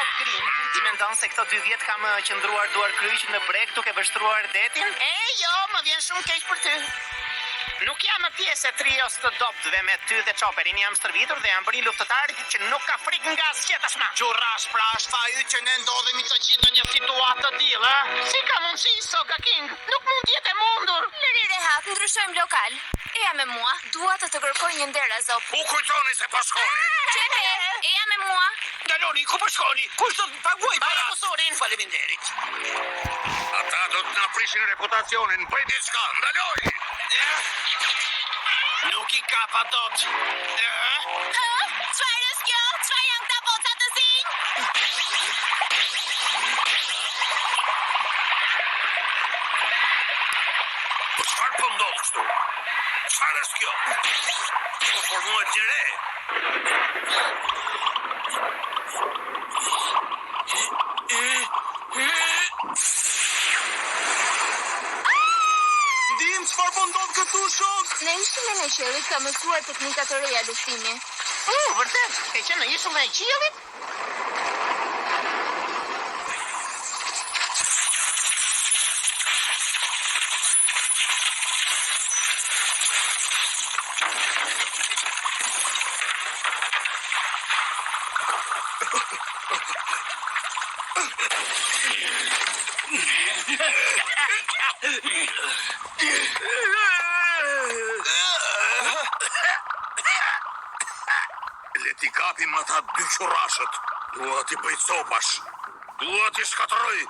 Lord Green, ti mendon se këto 2 vjet kam qëndruar duar kryq në breg duke vështruar detin? Jo, më vjen shumë keq për ty. Nuk jam pjesë e trios të dobtëve me ty dhe Chopperin, jam stërvitur dhe jam bërë një luftëtar që nuk ka frikë nga asgjë tashmë. Xhurrash, pra është ai që ne ndodhemi të gjithë në një situatë të tillë, a? Si ka mundësi, Soga King? Nuk mund të jetë e mundur. Lëri rehat, ndryshojmë lokal. Eja me mua, dua të kërkoj një nder Azop. U kujtoni se po shkoni. Çepe, eja me mua. Daloni, ku po shkoni? Kush do të paguaj Baja para? kusurin. Faleminderit. Ata do të na prishin reputacionin, bëj diçka, ndaloj. Nuk I kapa dot. Çfarë është kjo? Çfarë janë këta boca të zinj? Po çfarë po ndodh këtu? Çfarë është kjo? Po formohet një re. Ndim çfarë po ndodh këtu, shok? Në ishullen e qiellit ka mësuar teknika të reja luftimi. Vërtet, ke qenë në ishullin e qiellit? Le t'i kapim ata 2 qurrashët. Dua t'i bëj copash. Dua t'i shkatërroj.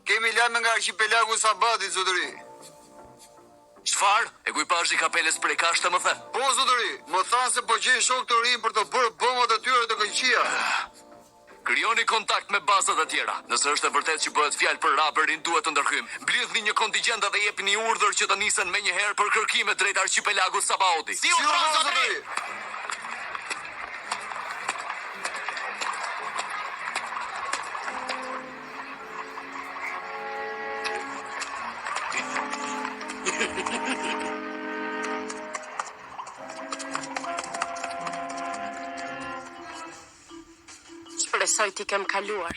Kemi lajme nga archipelagu Sabati, zotëri. Çfarë? Ekuipazhi i kapeles prej Kashta më the. Po, zotëri, më thanë se po gjejnë shok të rinj për të bërë bombat e tyre të këqija. Krijoni kontakt me bazat e tjera. Nëse është e vërtet që bëhet fjalë për raperin, duhet të ndërhyjmë. Mblidhni një kontingjent dhe jepni urdhër që të nisen menjëherë për kërkime drejt archipelagut Sabauti. Si u zotëri? Shpresoj t'i kem kaluar.